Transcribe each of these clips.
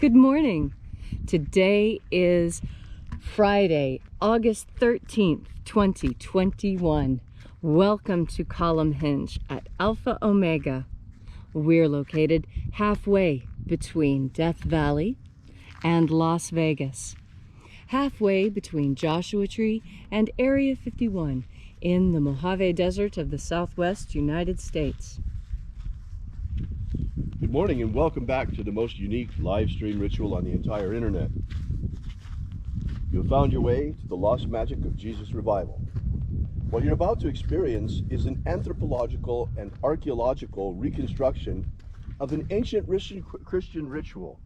Good morning. Today is Friday, August 13th, 2021. Welcome to Column Hinge at Alpha Omega. We're located halfway between Death Valley and Las Vegas. Halfway between Joshua Tree and Area 51 in the Mojave Desert of the Southwest United States. Good morning and welcome back to the most unique live stream ritual on the entire internet. You have found your way to the lost magic of Jesus Revival. What you're about to experience is an anthropological and archaeological reconstruction of an ancient Christian ritual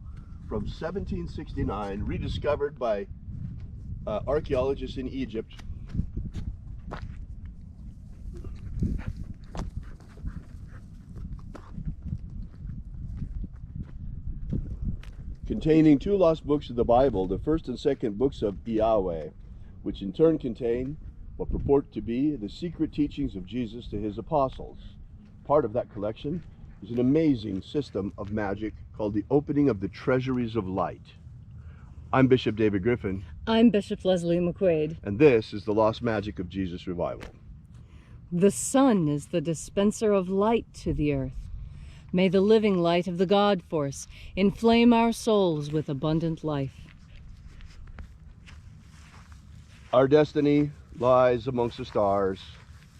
from 1769, rediscovered by archaeologists in Egypt. Containing two lost books of the Bible, the first and second books of Yahweh, which in turn contain what purport to be the secret teachings of Jesus to his apostles. Part of that collection is an amazing system of magic called the opening of the treasuries of light. I'm Bishop David Griffin. I'm Bishop Leslie McQuade. And this is the lost magic of Jesus Revival. The sun is the dispenser of light to the earth. May the living light of the God Force inflame our souls with abundant life. Our destiny lies amongst the stars,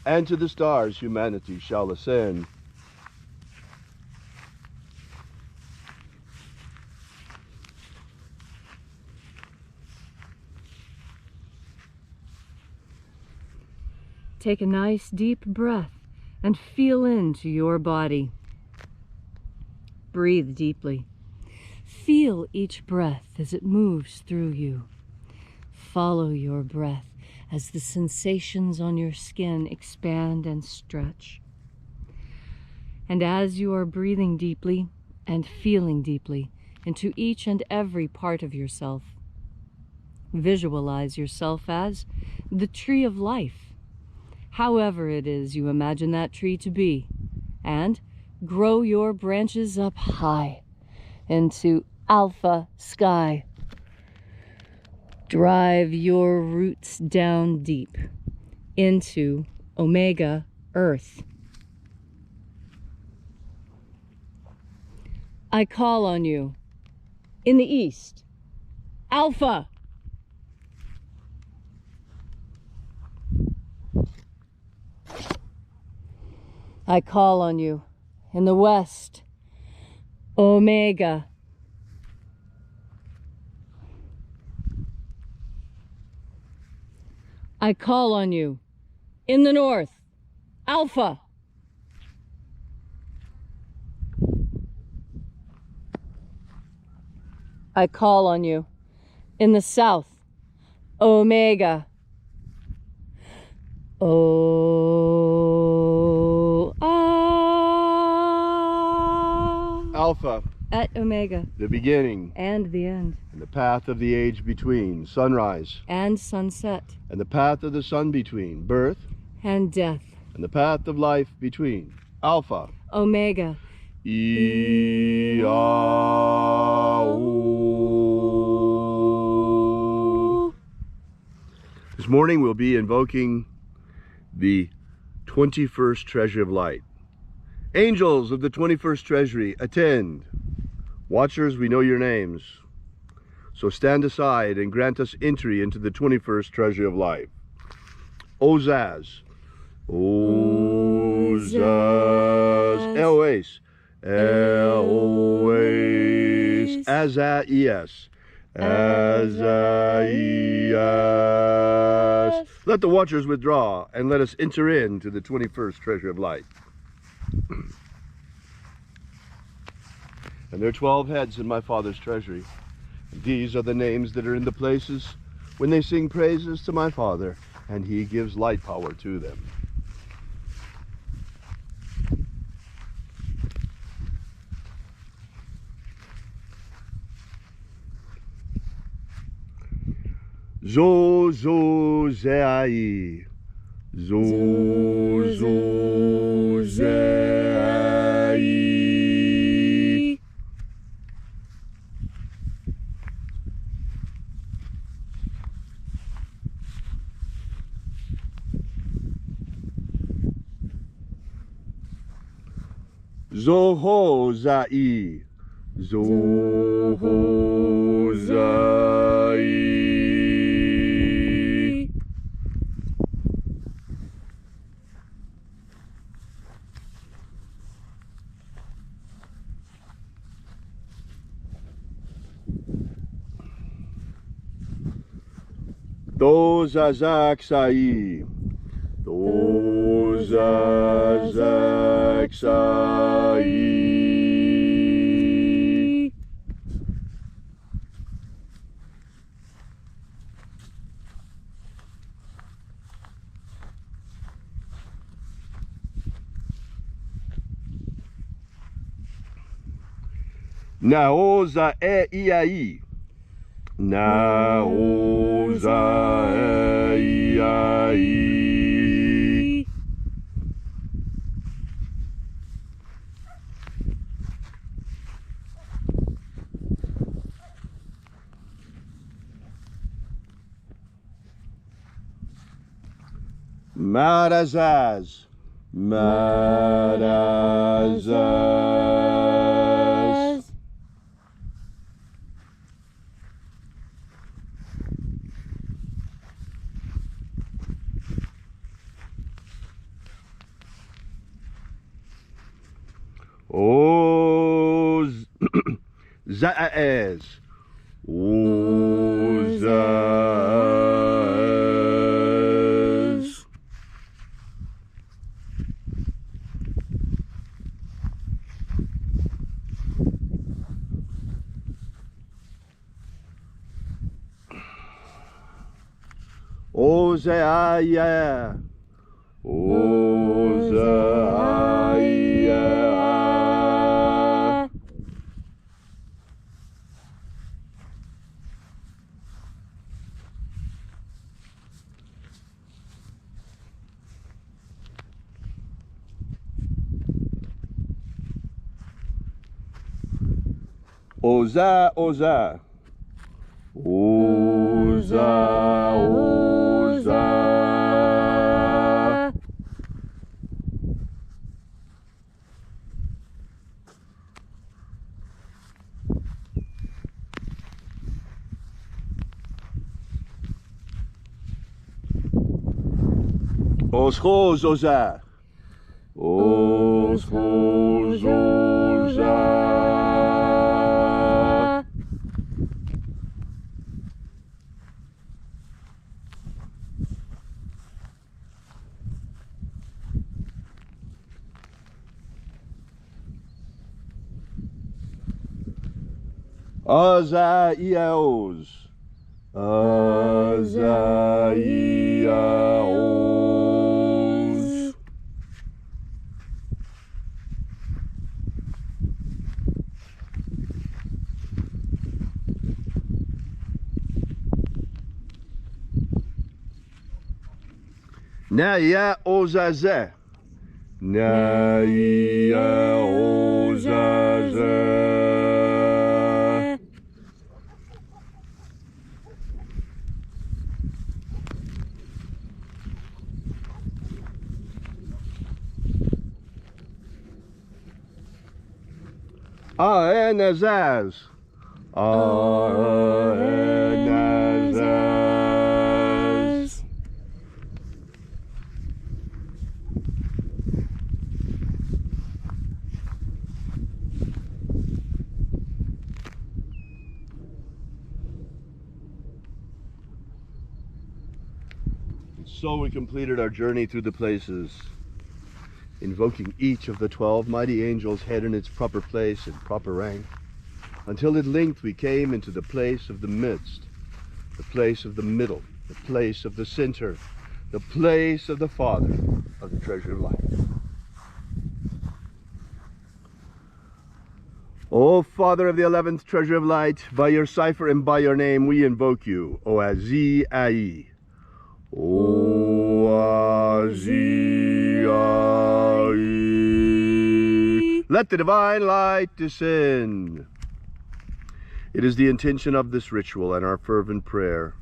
and to the stars humanity shall ascend. Take a nice deep breath and feel into your body. Breathe deeply. Feel each breath as it moves through you. Follow your breath as the sensations on your skin expand and stretch. And as you are breathing deeply and feeling deeply into each and every part of yourself, visualize yourself as the tree of life, however it is you imagine that tree to be, and grow your branches up high into alpha sky. Drive your roots down deep into omega earth. I call on you in the east, alpha. I call on you in the west, omega. I call on you in the north, alpha. I call on you in the south, omega. Alpha. At omega. The beginning. And the end. And the path of the age between. Sunrise. And sunset. And the path of the sun between. Birth. And death. And the path of life between. Alpha. Omega. This morning we'll be invoking the 21st Treasury of Light. Angels of the 21st Treasury, attend. Watchers, we know your names. So stand aside and grant us entry into the 21st Treasury of Life. Ozaz. Ozaz. Eloes. Eloes. Azaias. Azaias. Let the watchers withdraw and let us enter into the 21st Treasury of Light. And there are 12 heads in my Father's treasury. And these are the names that are in the places when they sing praises to my Father, and he gives light power to them. Zo zo zeai. Zo zo zeai. Zohozai. Zohozai. Dozazaksai. Dozazaksai. Naoza e iai. Naoza e iai. Marazaz. Marazaz. Oz Zaaz. Ozaz. Ozaia. Ozaia. Oza, oza. Oza, oza. Oshoz, oza. Oshoz, oza. Azaiaos. Azaiaos. Naya ozaze. Naya ozaze. Aenazaz. Aenazaz. So we completed our journey through the places, invoking each of the 12 mighty angels' head in its proper place and proper rank, until at length we came into the place of the midst, the place of the middle, the place of the center, the place of the Father of the treasure of life. O Father of the 11th treasure of light, by your cipher and by your name we invoke you, O Azi Ai. O Azi Ai. Let the divine light descend. It is the intention of this ritual and our fervent prayer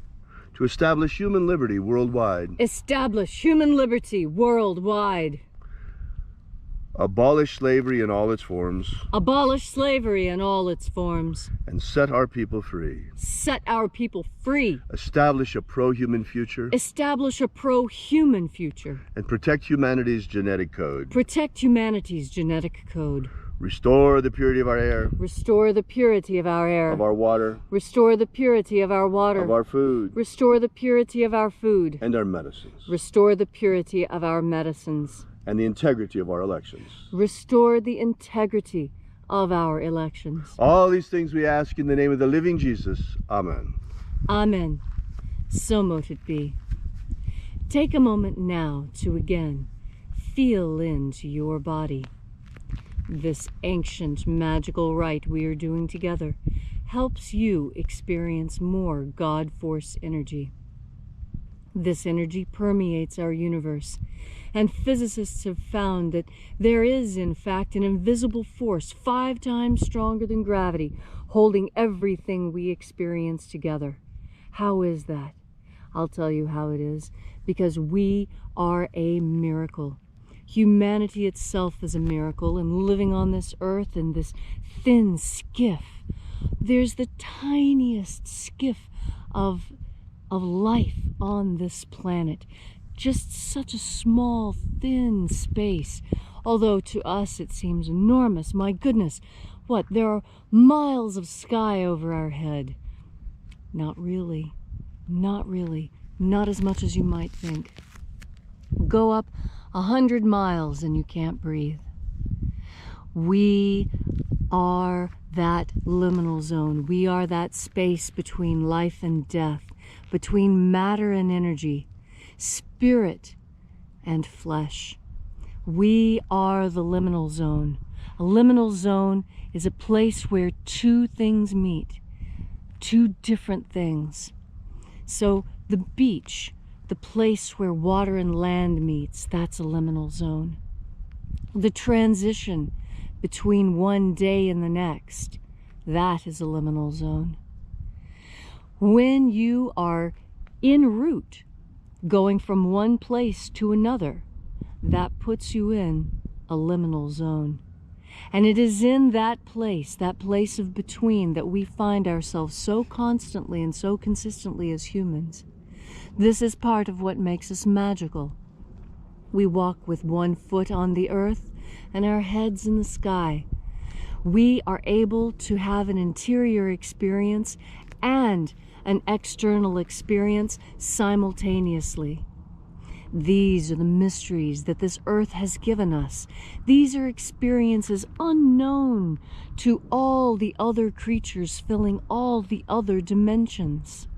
to establish human liberty worldwide. Establish human liberty worldwide. abolish slavery in all its forms, abolish slavery in all its forms, and set our people free. set our people free, Establish a pro-human future, establish a pro-human future, and protect humanity's genetic code. protect humanity's genetic code, Restore the purity of our air, restore the purity of our air, of our water, restore the purity of our water, of our food, restore the purity of our food, and our medicines, restore the purity of our medicines, and the integrity of our elections. restore the integrity of our elections. All these things we ask in the name of the living Jesus. Amen. Amen. So mote it be. Take a moment now to again feel into your body. This ancient magical rite we are doing together helps you experience more God Force energy. This energy permeates our universe, and physicists have found that there is, in fact, an invisible force 5 times stronger than gravity, holding everything we experience together. How is that? I'll tell you how it is. Because we are a miracle. Humanity itself is a miracle, and living on this earth in this thin skiff, there's the tiniest skiff of life on this planet. Just such a small, thin space. Although to us it seems enormous. My goodness, what, there are miles of sky over our head. Not really. Not really. Not as much as you might think. Go up 100 miles and you can't breathe. We are that liminal zone. We are that space between life and death, between matter and energy, spirit and flesh. We are the liminal zone. A liminal zone is a place where 2 things meet, 2 different things. So the beach, the place where water and land meets, that's a liminal zone. The transition between one day and the next, that is a liminal zone. When you are en route, going from one place to another, that puts you in a liminal zone. And it is in that place of between, that we find ourselves so constantly and so consistently as humans. This is part of what makes us magical. We walk with 1 foot on the earth and our heads in the sky. We are able to have an interior experience and an external experience simultaneously. These are the mysteries that this earth has given us. These are experiences unknown to all the other creatures filling all the other dimensions.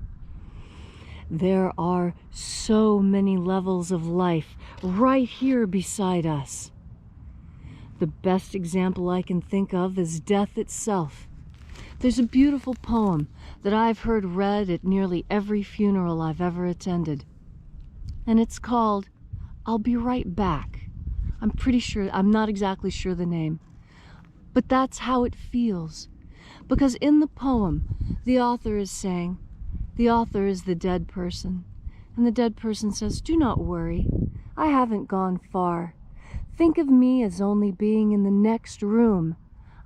There are so many levels of life right here beside us. The best example I can think of is death itself. There's a beautiful poem that I've heard read at nearly every funeral I've ever attended. And it's called, I'll Be Right Back. I'm not exactly sure the name. But that's how it feels. Because in the poem, the author is saying, the author is the dead person. And the dead person says, do not worry. I haven't gone far. Think of me as only being in the next room.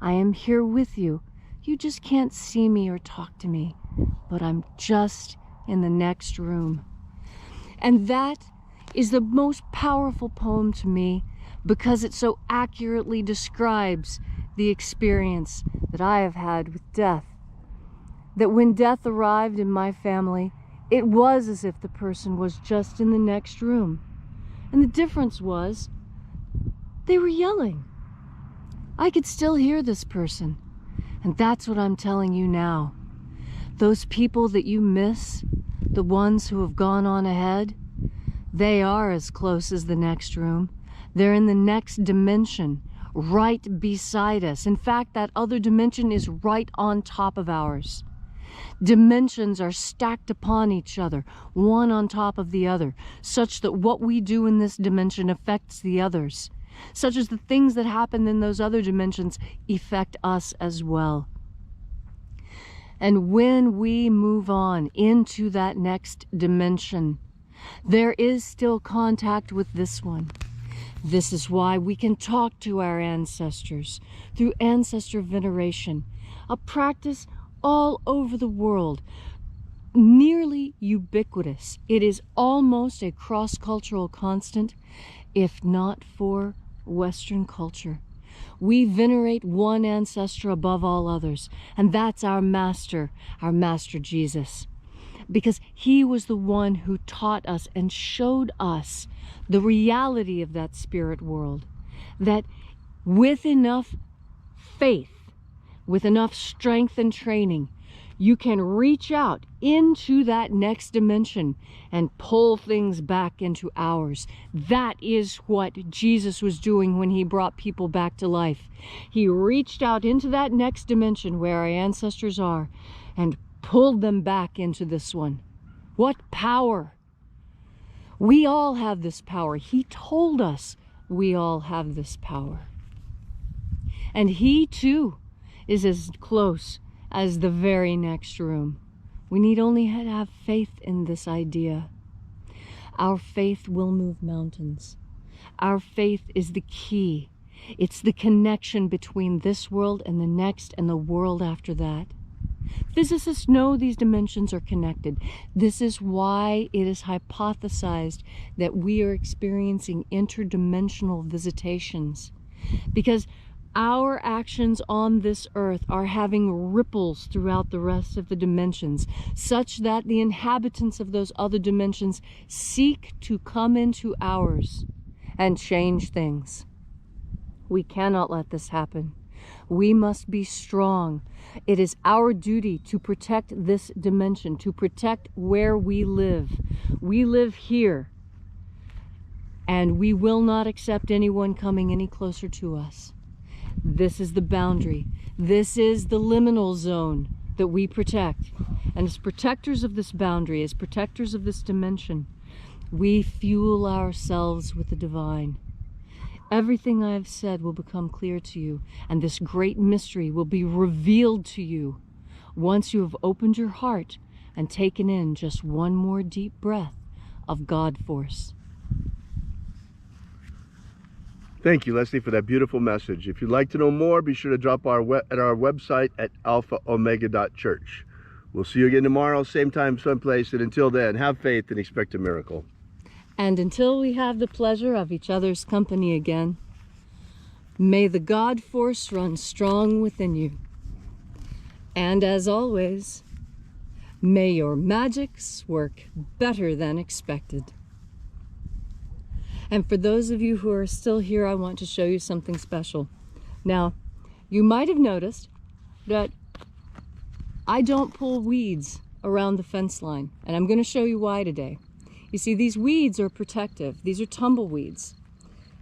I am here with you. You just can't see me or talk to me. But I'm just in the next room. And that is the most powerful poem to me because it so accurately describes the experience that I have had with death. That when death arrived in my family, it was as if the person was just in the next room. And the difference was, they were yelling. I could still hear this person. And that's what I'm telling you now. Those people that you miss, the ones who have gone on ahead, they are as close as the next room. They're in the next dimension, right beside us. In fact, that other dimension is right on top of ours. Dimensions are stacked upon each other, one on top of the other, such that what we do in this dimension affects the others, such as the things that happen in those other dimensions affect us as well. And when we move on into that next dimension, there is still contact with this one. This is why we can talk to our ancestors through ancestor veneration, a practice all over the world, nearly ubiquitous. It is almost a cross-cultural constant, if not for Western culture. We venerate one ancestor above all others, and that's our Master Jesus. Because he was the one who taught us and showed us the reality of that spirit world. That with enough faith, with enough strength and training, you can reach out into that next dimension and pull things back into ours. That is what Jesus was doing when he brought people back to life. He reached out into that next dimension where our ancestors are and pulled them back into this one. What power! We all have this power. He told us we all have this power. And he too is as close as the very next room. We need only have faith in this idea. Our faith will move mountains. Our faith is the key. It's the connection between this world and the next and the world after that. Physicists know these dimensions are connected. This is why it is hypothesized that we are experiencing interdimensional visitations. Because our actions on this earth are having ripples throughout the rest of the dimensions, such that the inhabitants of those other dimensions seek to come into ours and change things. We cannot let this happen. We must be strong. It is our duty to protect this dimension, to protect where we live. We live here, and we will not accept anyone coming any closer to us. This is the boundary. This is the liminal zone that we protect. And as protectors of this boundary, as protectors of this dimension, we fuel ourselves with the divine. Everything I have said will become clear to you, and this great mystery will be revealed to you once you have opened your heart and taken in just one more deep breath of God force. Thank you, Leslie, for that beautiful message. If you'd like to know more, be sure to drop at our website at alphaomega.church. We'll see you again tomorrow, same time, same place, and until then, have faith and expect a miracle. And until we have the pleasure of each other's company again, may the God force run strong within you. And as always, may your magics work better than expected. And for those of you who are still here, I want to show you something special. Now, you might have noticed that I don't pull weeds around the fence line, and I'm going to show you why today. You see, these weeds are protective. These are tumbleweeds.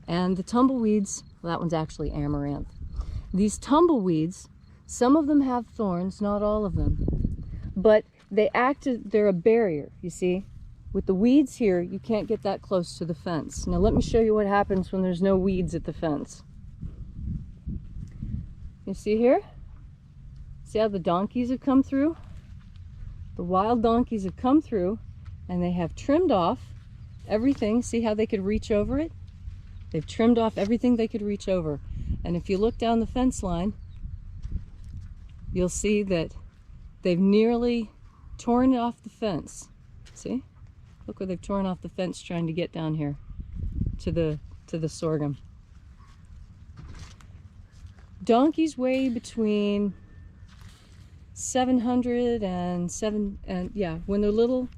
And the tumbleweeds, well, that one's actually amaranth. These tumbleweeds, some of them have thorns, not all of them. But they're a barrier, you see. With the weeds here, you can't get that close to the fence. Now let me show you what happens when there's no weeds at the fence. You see here? See how the donkeys have come through? The wild donkeys have come through and they have trimmed off everything. See how they could reach over it? They've trimmed off everything they could reach over. And if you look down the fence line, you'll see that they've nearly torn off the fence. See? Look where they've torn off the fence trying to get down here to the sorghum. Donkeys weigh between 700 and yeah, when they're little,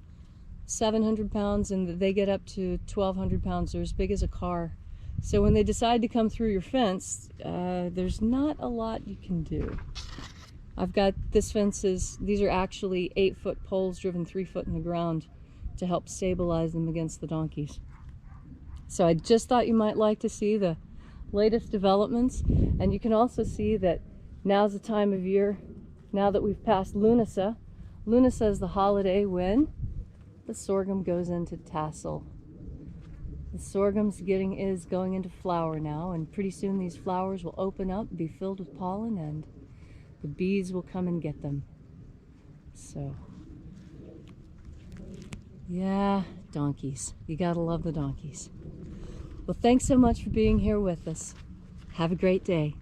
700 pounds, and they get up to 1,200 pounds. They're as big as a car. So when they decide to come through your fence, there's not a lot you can do. I've got these are actually 8-foot poles driven 3 foot in the ground to help stabilize them against the donkeys. So I just thought you might like to see the latest developments, and you can also see that now's the time of year, now that we've passed Lunasa. Lunasa is the holiday when the sorghum goes into tassel. The sorghum's is going into flower now, and pretty soon these flowers will open up, be filled with pollen, and the bees will come and get them. So yeah, donkeys. You gotta love the donkeys. Well, Well, thanks so much for being here with us. Have a great day.